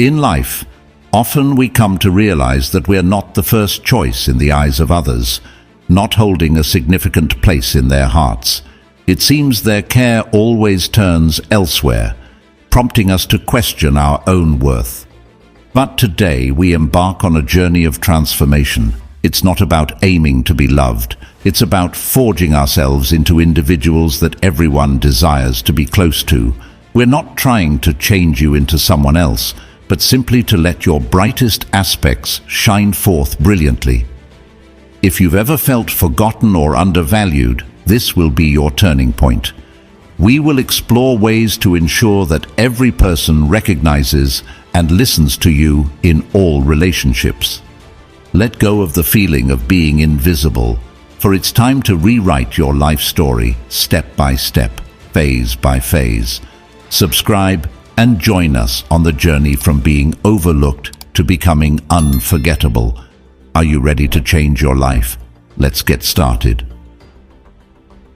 In life, often we come to realize that we're not the first choice in the eyes of others, not holding a significant place in their hearts. It seems their care always turns elsewhere, prompting us to question our own worth. But today we embark on a journey of transformation. It's not about aiming to be loved. It's about forging ourselves into individuals that everyone desires to be close to. We're not trying to change you into someone else, but simply to let your brightest aspects shine forth brilliantly. If you've ever felt forgotten or undervalued, this will be your turning point. We will explore ways to ensure that every person recognizes and listens to you in all relationships. Let go of the feeling of being invisible, for it's time to rewrite your life story step by step, phase by phase. Subscribe and join us on the journey from being overlooked to becoming unforgettable. Are you ready to change your life? Let's get started.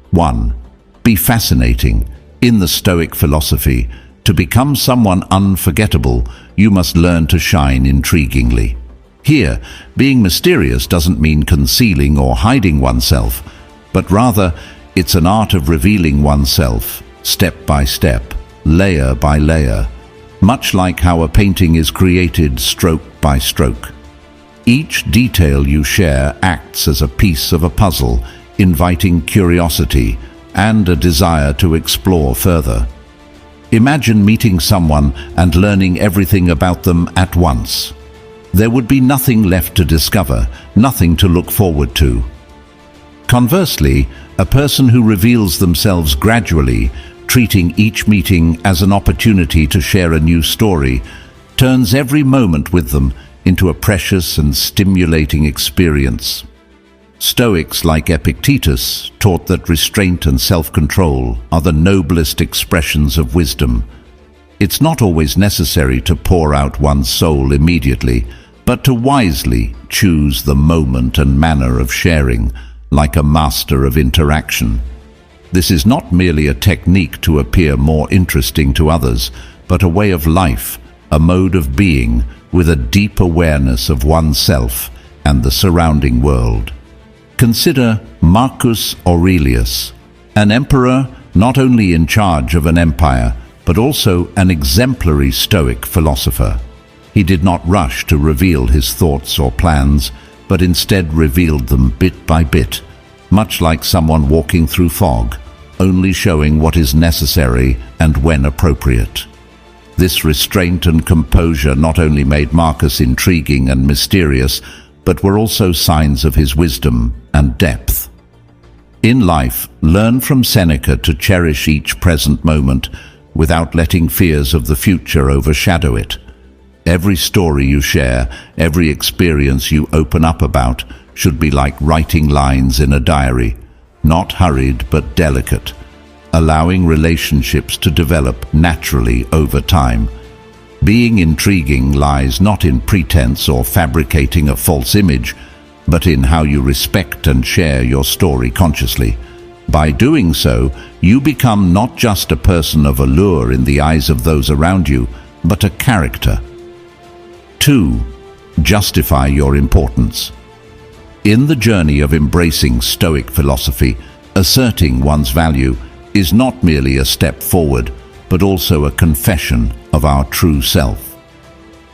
1. Be fascinating. In the Stoic philosophy, to become someone unforgettable, you must learn to shine intriguingly. Here, being mysterious doesn't mean concealing or hiding oneself, but rather it's an art of revealing oneself, step by step, layer by layer, much like how a painting is created stroke by stroke. Each detail you share acts as a piece of a puzzle, inviting curiosity and a desire to explore further. Imagine meeting someone and learning everything about them at once. There would be nothing left to discover, nothing to look forward to. Conversely, a person who reveals themselves gradually, treating each meeting as an opportunity to share a new story, turns every moment with them into a precious and stimulating experience. Stoics like Epictetus taught that restraint and self-control are the noblest expressions of wisdom. It's not always necessary to pour out one's soul immediately, but to wisely choose the moment and manner of sharing, like a master of interaction. This is not merely a technique to appear more interesting to others, but a way of life, a mode of being with a deep awareness of oneself and the surrounding world. Consider Marcus Aurelius, an emperor not only in charge of an empire, but also an exemplary Stoic philosopher. He did not rush to reveal his thoughts or plans, but instead revealed them bit by bit, much like someone walking through fog, only showing what is necessary and when appropriate. This restraint and composure not only made Marcus intriguing and mysterious, but were also signs of his wisdom and depth. In life, learn from Seneca to cherish each present moment without letting fears of the future overshadow it. Every story you share, every experience you open up about, should be like writing lines in a diary, not hurried but delicate, allowing relationships to develop naturally over time. Being intriguing lies not in pretense or fabricating a false image, but in how you respect and share your story consciously. By doing so, you become not just a person of allure in the eyes of those around you, but a character. 2. Justify your importance. In the journey of embracing Stoic philosophy, asserting one's value is not merely a step forward, but also a confession of our true self.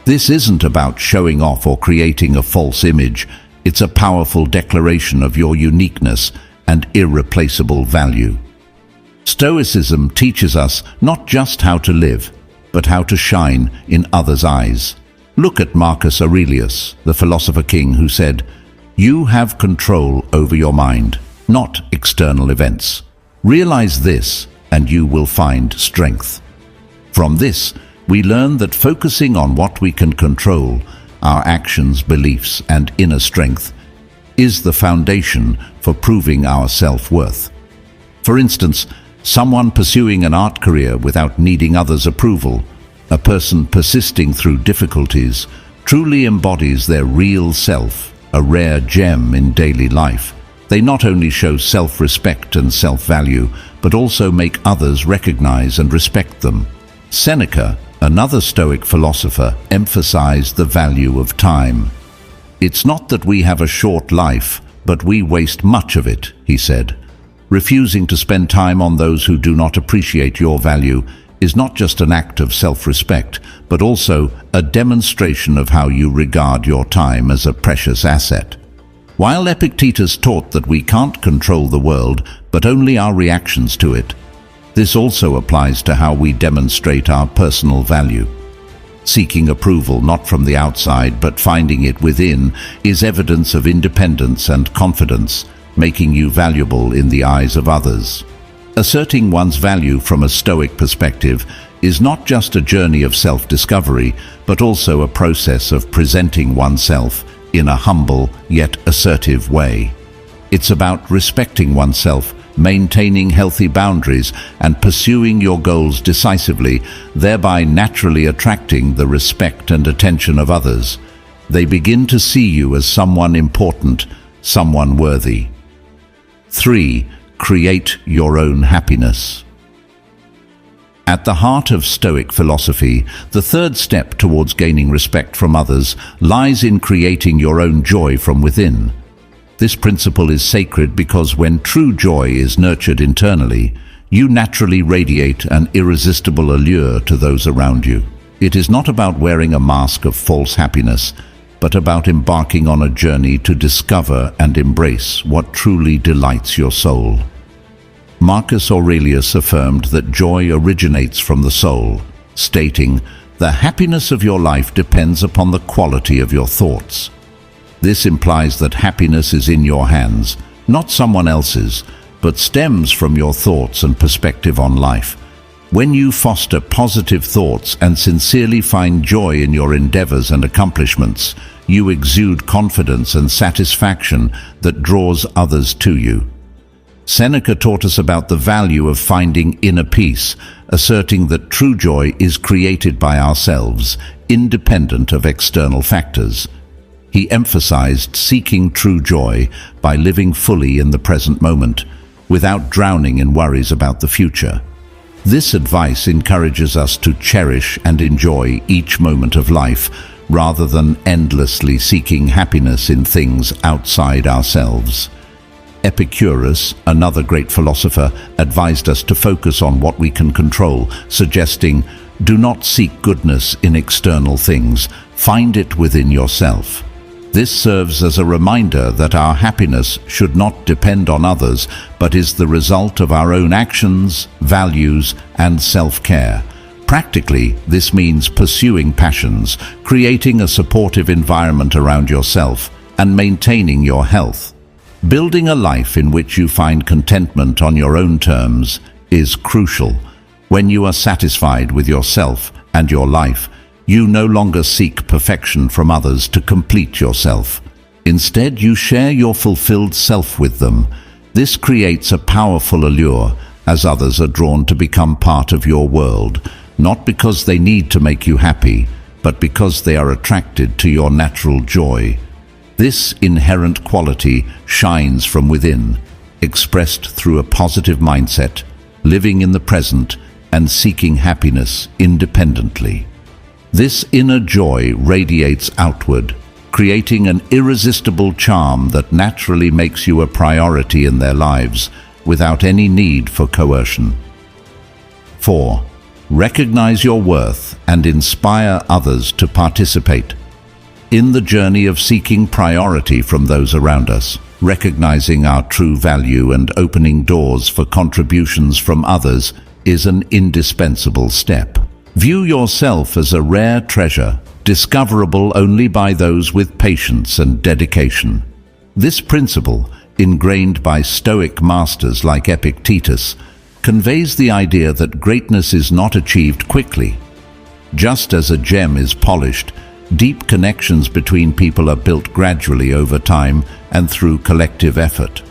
This isn't about showing off or creating a false image. It's a powerful declaration of your uniqueness and irreplaceable value. Stoicism teaches us not just how to live, but how to shine in others' eyes. Look at Marcus Aurelius, the philosopher king, who said, "You have control over your mind, not external events. Realize this, and you will find strength." From this, we learn that focusing on what we can control, our actions, beliefs, and inner strength, is the foundation for proving our self-worth. For instance, someone pursuing an art career without needing others' approval, a person persisting through difficulties, truly embodies their real self, a rare gem in daily life. They not only show self-respect and self-value, but also make others recognize and respect them. Seneca, Another Stoic philosopher emphasized the value of time. "It's not that we have a short life, but we waste much of it," he said. Refusing to spend time on those who do not appreciate your value is not just an act of self-respect, but also a demonstration of how you regard your time as a precious asset. While Epictetus taught that we can't control the world, but only our reactions to it, this also applies to how we demonstrate our personal value. Seeking approval not from the outside, but finding it within, is evidence of independence and confidence, making you valuable in the eyes of others. Asserting one's value from a Stoic perspective is not just a journey of self-discovery, but also a process of presenting oneself in a humble yet assertive way. It's about respecting oneself, maintaining healthy boundaries, and pursuing your goals decisively, thereby naturally attracting the respect and attention of others. They begin to see you as someone important, someone worthy. 3. Create your own happiness. At the heart of Stoic philosophy, the third step towards gaining respect from others lies in creating your own joy from within. This principle is sacred because when true joy is nurtured internally, you naturally radiate an irresistible allure to those around you. It is not about wearing a mask of false happiness, but about embarking on a journey to discover and embrace what truly delights your soul. Marcus Aurelius affirmed that joy originates from the soul, stating, "The happiness of your life depends upon the quality of your thoughts." This implies that happiness is in your hands, not someone else's, but stems from your thoughts and perspective on life. When you foster positive thoughts and sincerely find joy in your endeavors and accomplishments, you exude confidence and satisfaction that draws others to you. Seneca taught us about the value of finding inner peace, asserting that true joy is created by ourselves, independent of external factors. He emphasized seeking true joy by living fully in the present moment, without drowning in worries about the future. This advice encourages us to cherish and enjoy each moment of life, rather than endlessly seeking happiness in things outside ourselves. Epicurus, another great philosopher, advised us to focus on what we can control, suggesting, "Do not seek goodness in external things, find it within yourself." This serves as a reminder that our happiness should not depend on others, but is the result of our own actions, values, and self-care. Practically, this means pursuing passions, creating a supportive environment around yourself, and maintaining your health. Building a life in which you find contentment on your own terms is crucial. When you are satisfied with yourself and your life, you no longer seek perfection from others to complete yourself. Instead, you share your fulfilled self with them. This creates a powerful allure, as others are drawn to become part of your world, not because they need to make you happy, but because they are attracted to your natural joy. This inherent quality shines from within, expressed through a positive mindset, living in the present, and seeking happiness independently. This inner joy radiates outward, creating an irresistible charm that naturally makes you a priority in their lives, without any need for coercion. 4. Recognize your worth and inspire others to participate. In the journey of seeking priority from those around us, recognizing our true value and opening doors for contributions from others is an indispensable step. View yourself as a rare treasure, discoverable only by those with patience and dedication. This principle, ingrained by Stoic masters like Epictetus, conveys the idea that greatness is not achieved quickly. Just as a gem is polished, deep connections between people are built gradually over time and through collective effort.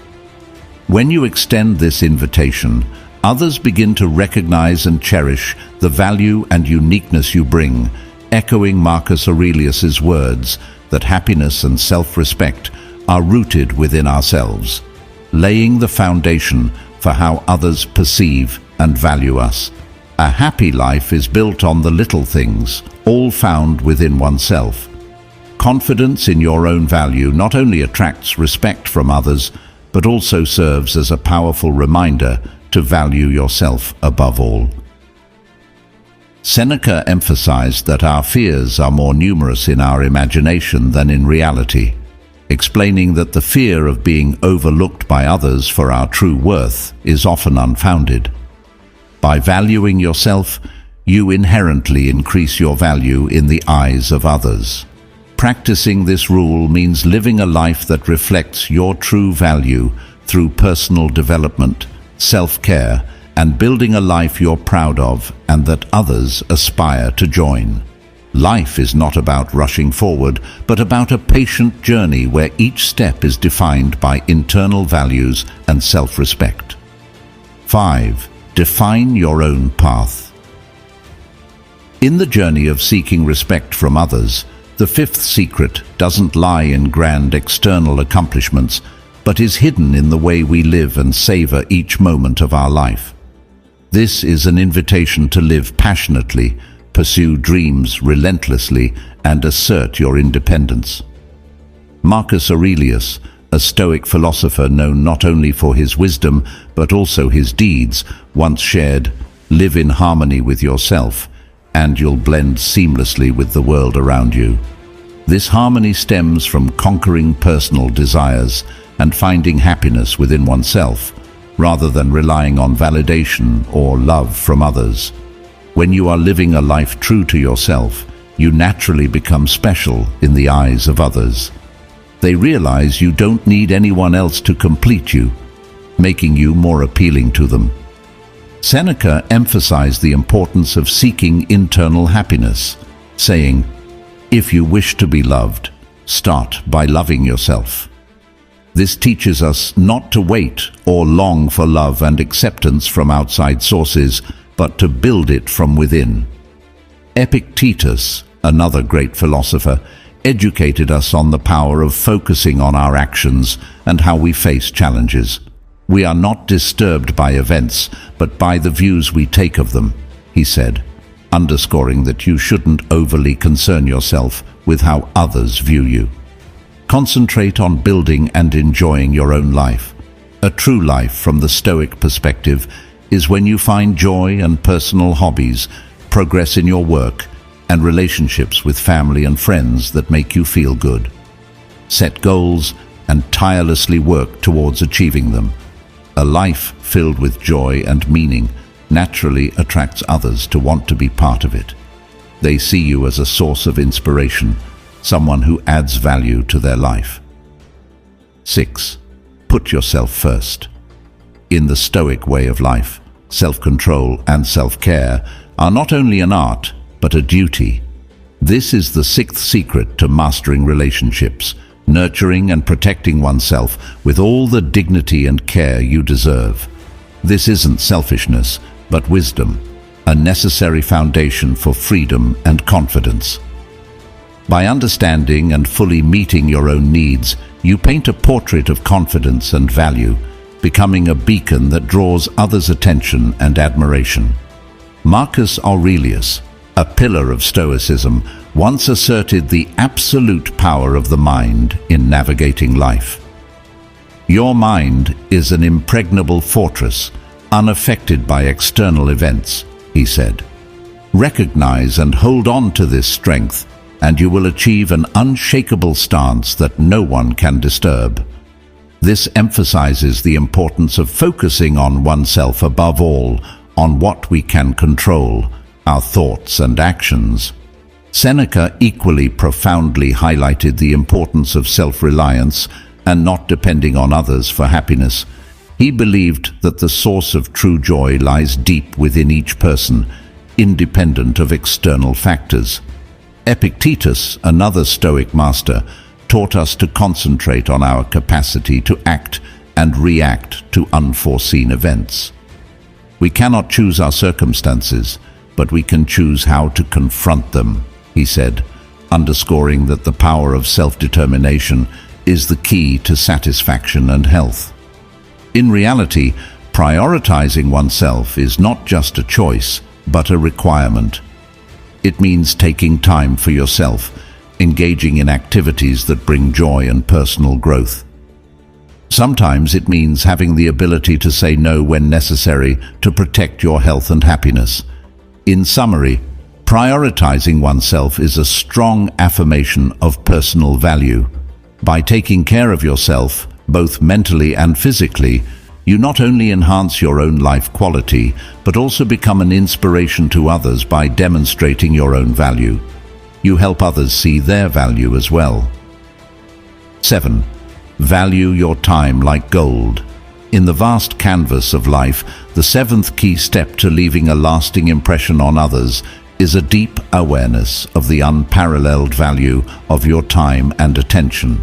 When you extend this invitation, others begin to recognize and cherish the value and uniqueness you bring, echoing Marcus Aurelius's words that happiness and self-respect are rooted within ourselves, laying the foundation for how others perceive and value us. A happy life is built on the little things, all found within oneself. Confidence in your own value not only attracts respect from others, but also serves as a powerful reminder to value yourself above all. Seneca emphasized that our fears are more numerous in our imagination than in reality, explaining that the fear of being overlooked by others for our true worth is often unfounded. By valuing yourself, you inherently increase your value in the eyes of others. Practicing this rule means living a life that reflects your true value through personal development, self-care, and building a life you're proud of and that others aspire to join. Life is not about rushing forward, but about a patient journey where each step is defined by internal values and self-respect. 5. Define your own path. In the journey of seeking respect from others, the fifth secret doesn't lie in grand external accomplishments, but is hidden in the way we live and savor each moment of our life. This is an invitation to live passionately, pursue dreams relentlessly, and assert your independence. Marcus Aurelius, a Stoic philosopher known not only for his wisdom but also his deeds, once shared, "Live in harmony with yourself, and you'll blend seamlessly with the world around you." This harmony stems from conquering personal desires and finding happiness within oneself, rather than relying on validation or love from others. When you are living a life true to yourself, you naturally become special in the eyes of others. They realize you don't need anyone else to complete you, making you more appealing to them. Seneca emphasized the importance of seeking internal happiness, saying, "If you wish to be loved, start by loving yourself." This teaches us not to wait or long for love and acceptance from outside sources, but to build it from within. Epictetus, another great philosopher, educated us on the power of focusing on our actions and how we face challenges. "We are not disturbed by events, but by the views we take of them," he said, underscoring that you shouldn't overly concern yourself with how others view you. Concentrate on building and enjoying your own life. A true life from the Stoic perspective is when you find joy and personal hobbies, progress in your work, and relationships with family and friends that make you feel good. Set goals and tirelessly work towards achieving them. A life filled with joy and meaning naturally attracts others to want to be part of it. They see you as a source of inspiration, someone who adds value to their life. 6. Put yourself first. In the Stoic way of life, self-control and self-care are not only an art, but a duty. This is the sixth secret to mastering relationships, nurturing and protecting oneself with all the dignity and care you deserve. This isn't selfishness, but wisdom, a necessary foundation for freedom and confidence. By understanding and fully meeting your own needs, you paint a portrait of confidence and value, becoming a beacon that draws others' attention and admiration. Marcus Aurelius, a pillar of Stoicism, once asserted the absolute power of the mind in navigating life. "Your mind is an impregnable fortress, unaffected by external events," he said. "Recognize and hold on to this strength, and you will achieve an unshakable stance that no one can disturb." This emphasizes the importance of focusing on oneself above all, on what we can control, our thoughts and actions. Seneca equally profoundly highlighted the importance of self-reliance and not depending on others for happiness. He believed that the source of true joy lies deep within each person, independent of external factors. Epictetus, another Stoic master, taught us to concentrate on our capacity to act and react to unforeseen events. "We cannot choose our circumstances, but we can choose how to confront them," he said, underscoring that the power of self-determination is the key to satisfaction and health. In reality, prioritizing oneself is not just a choice, but a requirement. It means taking time for yourself, engaging in activities that bring joy and personal growth. Sometimes it means having the ability to say no when necessary to protect your health and happiness. In summary, prioritizing oneself is a strong affirmation of personal value. By taking care of yourself, both mentally and physically, you not only enhance your own life quality, but also become an inspiration to others by demonstrating your own value. You help others see their value as well. 7. Value your time like gold. In the vast canvas of life, the seventh key step to leaving a lasting impression on others is a deep awareness of the unparalleled value of your time and attention.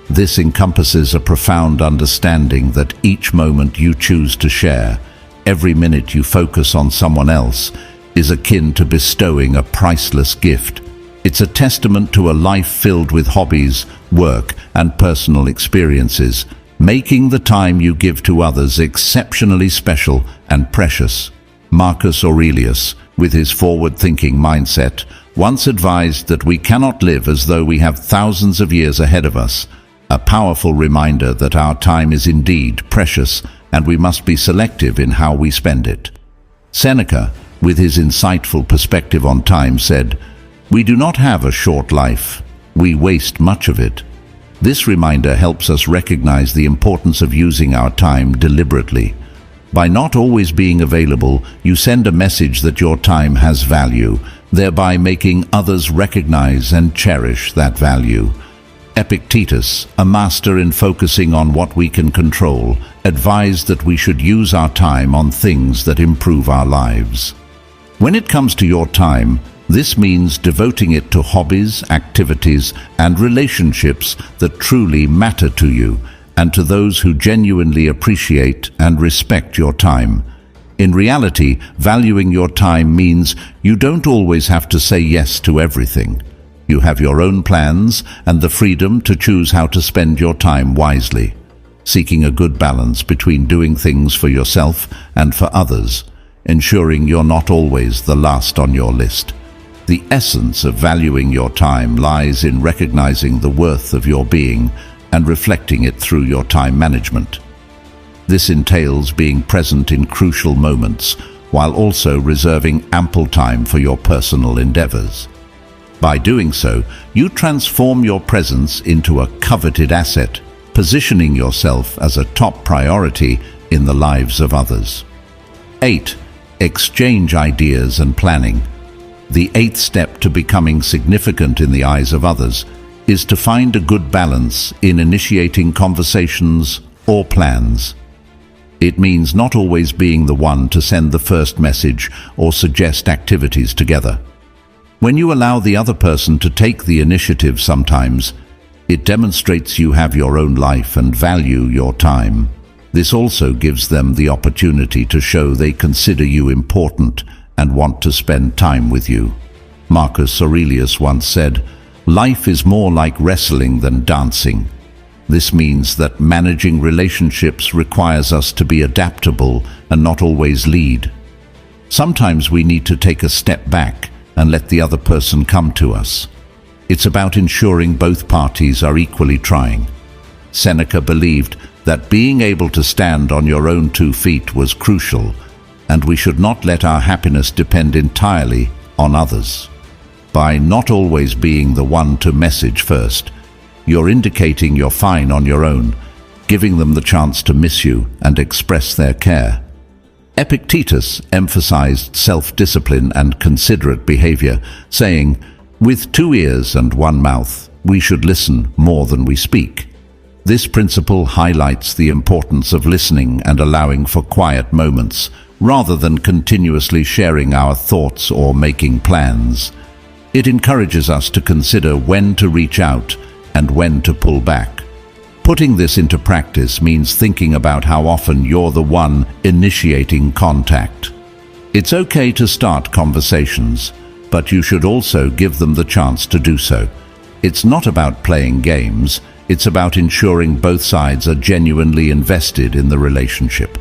This encompasses a profound understanding that each moment you choose to share, every minute you focus on someone else, is akin to bestowing a priceless gift. It's a testament to a life filled with hobbies, work, and personal experiences, making the time you give to others exceptionally special and precious. Marcus Aurelius, with his forward-thinking mindset, once advised that we cannot live as though we have thousands of years ahead of us, a powerful reminder that our time is indeed precious and we must be selective in how we spend it. Seneca, with his insightful perspective on time, said, "We do not have a short life, we waste much of it." This reminder helps us recognize the importance of using our time deliberately. By not always being available, you send a message that your time has value, thereby making others recognize and cherish that value. Epictetus, a master in focusing on what we can control, advised that we should use our time on things that improve our lives. When it comes to your time, this means devoting it to hobbies, activities, and relationships that truly matter to you, and to those who genuinely appreciate and respect your time. In reality, valuing your time means you don't always have to say yes to everything. You have your own plans and the freedom to choose how to spend your time wisely, seeking a good balance between doing things for yourself and for others, ensuring you're not always the last on your list. The essence of valuing your time lies in recognizing the worth of your being and reflecting it through your time management. This entails being present in crucial moments while also reserving ample time for your personal endeavors. By doing so, you transform your presence into a coveted asset, positioning yourself as a top priority in the lives of others. 8. Exchange ideas and planning. The eighth step to becoming significant in the eyes of others is to find a good balance in initiating conversations or plans. It means not always being the one to send the first message or suggest activities together. When you allow the other person to take the initiative sometimes, it demonstrates you have your own life and value your time. This also gives them the opportunity to show they consider you important and want to spend time with you. Marcus Aurelius once said, "Life is more like wrestling than dancing." This means that managing relationships requires us to be adaptable and not always lead. Sometimes we need to take a step back and let the other person come to us. It's about ensuring both parties are equally trying. Seneca believed that being able to stand on your own 2 feet was crucial, and we should not let our happiness depend entirely on others. By not always being the one to message first, you're indicating you're fine on your own, giving them the chance to miss you and express their care. Epictetus emphasized self-discipline and considerate behavior, saying, "With 2 ears and 1 mouth, we should listen more than we speak." This principle highlights the importance of listening and allowing for quiet moments, rather than continuously sharing our thoughts or making plans. It encourages us to consider when to reach out and when to pull back. Putting this into practice means thinking about how often you're the one initiating contact. It's okay to start conversations, but you should also give them the chance to do so. It's not about playing games, it's about ensuring both sides are genuinely invested in the relationship.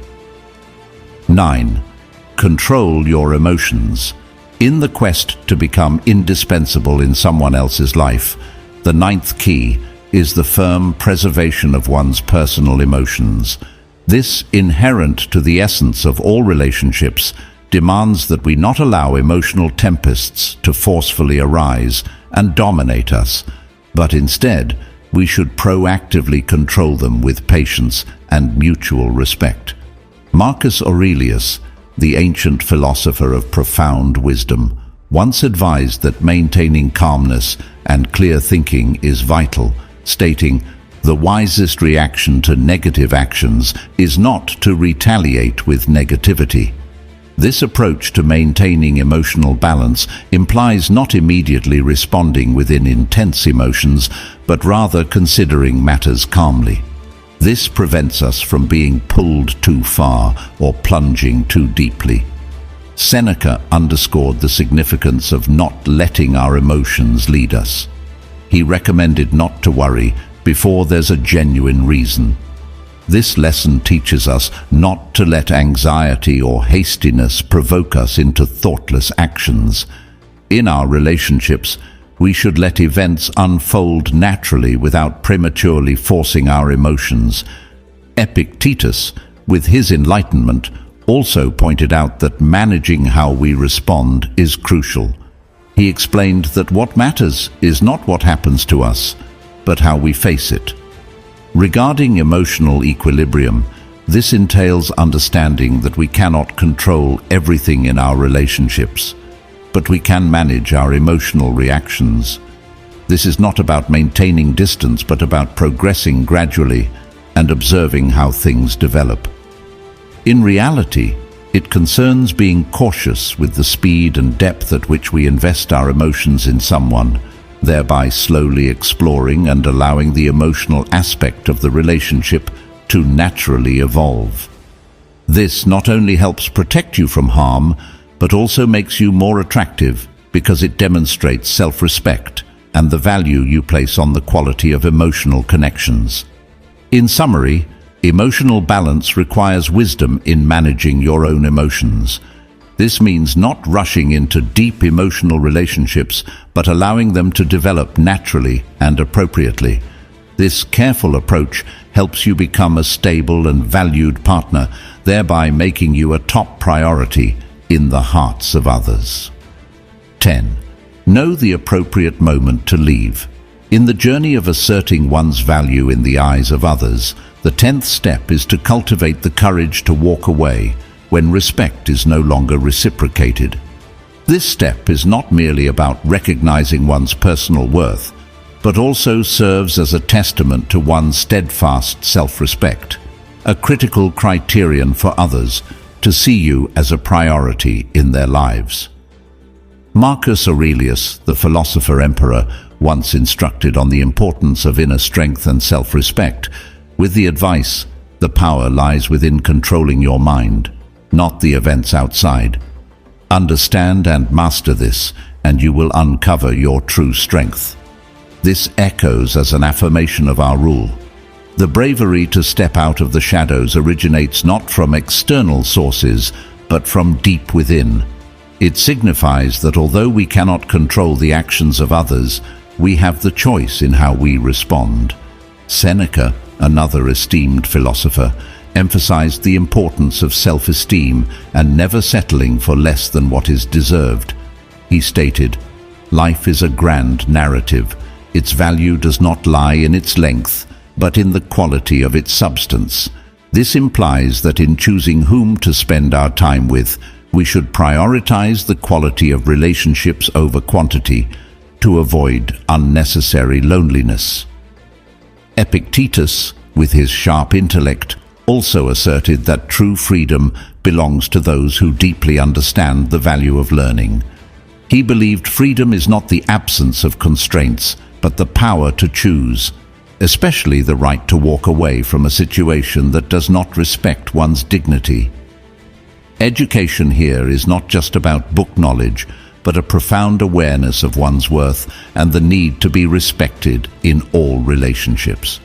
9. Control your emotions. In the quest to become indispensable in someone else's life, the ninth key is the firm preservation of one's personal emotions. This, inherent to the essence of all relationships, demands that we not allow emotional tempests to forcefully arise and dominate us, but instead, we should proactively control them with patience and mutual respect. Marcus Aurelius, the ancient philosopher of profound wisdom, once advised that maintaining calmness and clear thinking is vital, stating, "The wisest reaction to negative actions is not to retaliate with negativity." This approach to maintaining emotional balance implies not immediately responding within intense emotions, but rather considering matters calmly. This prevents us from being pulled too far or plunging too deeply. Seneca underscored the significance of not letting our emotions lead us. He recommended not to worry before there's a genuine reason. This lesson teaches us not to let anxiety or hastiness provoke us into thoughtless actions. In our relationships, we should let events unfold naturally without prematurely forcing our emotions. Epictetus, with his enlightenment, also pointed out that managing how we respond is crucial. He explained that what matters is not what happens to us, but how we face it. Regarding emotional equilibrium, this entails understanding that we cannot control everything in our relationships, but we can manage our emotional reactions. This is not about maintaining distance, but about progressing gradually and observing how things develop. In reality, it concerns being cautious with the speed and depth at which we invest our emotions in someone, thereby slowly exploring and allowing the emotional aspect of the relationship to naturally evolve. This not only helps protect you from harm, but also makes you more attractive because it demonstrates self-respect and the value you place on the quality of emotional connections. In summary, emotional balance requires wisdom in managing your own emotions. This means not rushing into deep emotional relationships, but allowing them to develop naturally and appropriately. This careful approach helps you become a stable and valued partner, thereby making you a top priority in the hearts of others. 10. Know the appropriate moment to leave. In the journey of asserting one's value in the eyes of others, the 10th step is to cultivate the courage to walk away when respect is no longer reciprocated. This step is not merely about recognizing one's personal worth, but also serves as a testament to one's steadfast self-respect, a critical criterion for others to see you as a priority in their lives. Marcus Aurelius, the philosopher-emperor, once instructed on the importance of inner strength and self-respect, with the advice, "The power lies within controlling your mind, not the events outside. Understand and master this, and you will uncover your true strength." This echoes as an affirmation of our rule. The bravery to step out of the shadows originates not from external sources, but from deep within. It signifies that although we cannot control the actions of others, we have the choice in how we respond. Seneca, another esteemed philosopher, emphasized the importance of self-esteem and never settling for less than what is deserved. He stated, "Life is a grand narrative. Its value does not lie in its length, but in the quality of its substance." This implies that in choosing whom to spend our time with, we should prioritize the quality of relationships over quantity to avoid unnecessary loneliness. Epictetus, with his sharp intellect, also asserted that true freedom belongs to those who deeply understand the value of learning. He believed freedom is not the absence of constraints, but the power to choose, especially the right to walk away from a situation that does not respect one's dignity. Education here is not just about book knowledge, but a profound awareness of one's worth and the need to be respected in all relationships.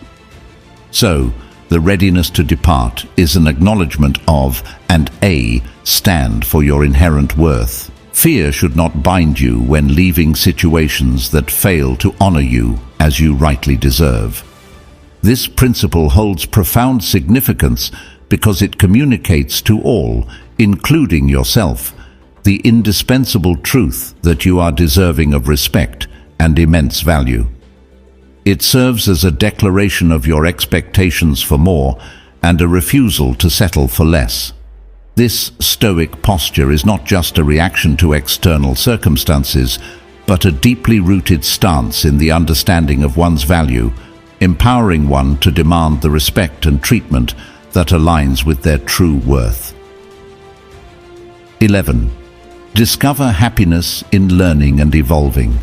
So, The readiness to depart is an acknowledgement of and a stand for your inherent worth. Fear should not bind you when leaving situations that fail to honor you as you rightly deserve. This principle holds profound significance because it communicates to all, including yourself, the indispensable truth that you are deserving of respect and immense value. It serves as a declaration of your expectations for more and a refusal to settle for less. This Stoic posture is not just a reaction to external circumstances, but a deeply rooted stance in the understanding of one's value, empowering one to demand the respect and treatment that aligns with their true worth. 11. Discover happiness in learning and evolving.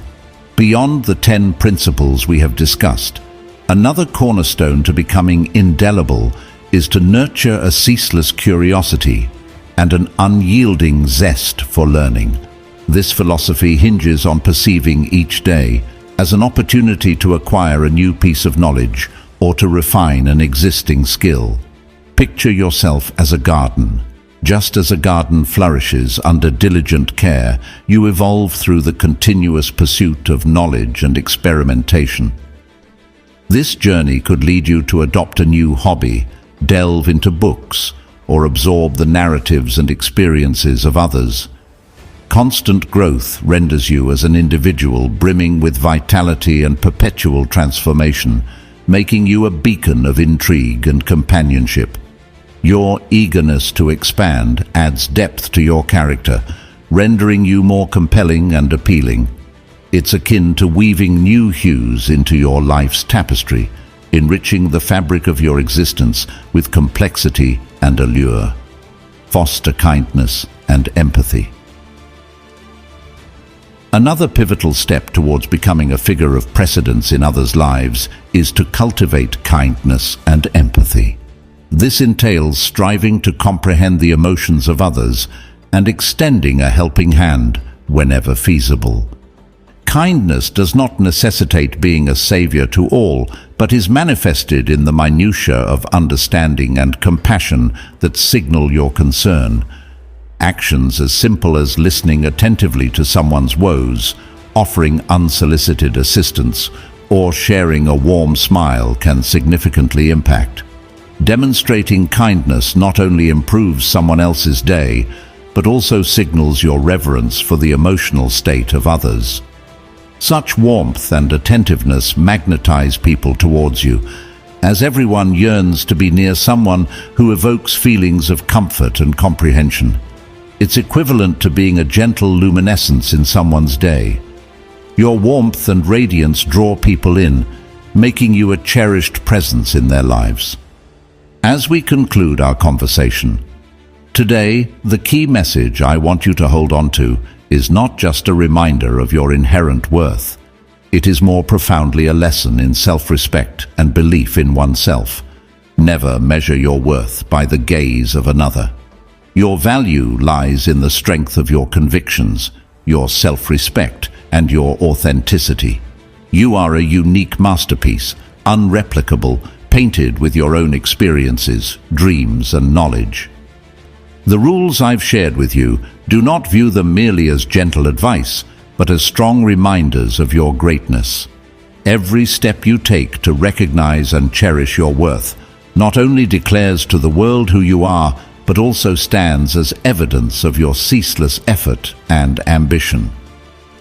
Beyond the 10 principles we have discussed, another cornerstone to becoming indelible is to nurture a ceaseless curiosity and an unyielding zest for learning. This philosophy hinges on perceiving each day as an opportunity to acquire a new piece of knowledge or to refine an existing skill. Picture yourself as a garden. Just as a garden flourishes under diligent care, you evolve through the continuous pursuit of knowledge and experimentation. This journey could lead you to adopt a new hobby, delve into books, or absorb the narratives and experiences of others. Constant growth renders you as an individual brimming with vitality and perpetual transformation, making you a beacon of intrigue and companionship. Your eagerness to expand adds depth to your character, rendering you more compelling and appealing. It's akin to weaving new hues into your life's tapestry, enriching the fabric of your existence with complexity and allure. Foster kindness and empathy. Another pivotal step towards becoming a figure of precedence in others' lives is to cultivate kindness and empathy. This entails striving to comprehend the emotions of others and extending a helping hand whenever feasible. Kindness does not necessitate being a savior to all, but is manifested in the minutiae of understanding and compassion that signal your concern. Actions as simple as listening attentively to someone's woes, offering unsolicited assistance, or sharing a warm smile can significantly impact. Demonstrating kindness not only improves someone else's day, but also signals your reverence for the emotional state of others. Such warmth and attentiveness magnetize people towards you, as everyone yearns to be near someone who evokes feelings of comfort and comprehension. It's equivalent to being a gentle luminescence in someone's day. Your warmth and radiance draw people in, making you a cherished presence in their lives. As we conclude our conversation, today, the key message I want you to hold on to is not just a reminder of your inherent worth. It is more profoundly a lesson in self-respect and belief in oneself. Never measure your worth by the gaze of another. Your value lies in the strength of your convictions, your self-respect, and your authenticity. You are a unique masterpiece, unreplicable, painted with your own experiences, dreams, and knowledge. The rules I've shared with you, do not view them merely as gentle advice, but as strong reminders of your greatness. Every step you take to recognize and cherish your worth not only declares to the world who you are, but also stands as evidence of your ceaseless effort and ambition.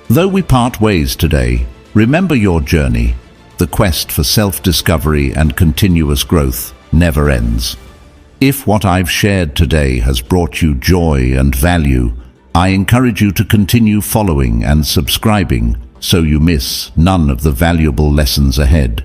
Though we part ways today, remember your journey. The quest for self-discovery and continuous growth never ends. If what I've shared today has brought you joy and value, I encourage you to continue following and subscribing so you miss none of the valuable lessons ahead.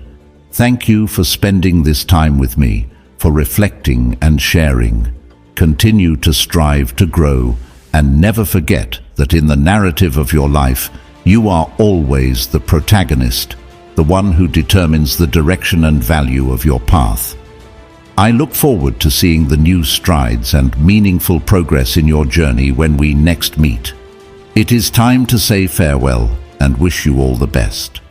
Thank you for spending this time with me, for reflecting and sharing. Continue to strive to grow, and never forget that in the narrative of your life, you are always the protagonist, the one who determines the direction and value of your path. I look forward to seeing the new strides and meaningful progress in your journey when we next meet. It is time to say farewell and wish you all the best.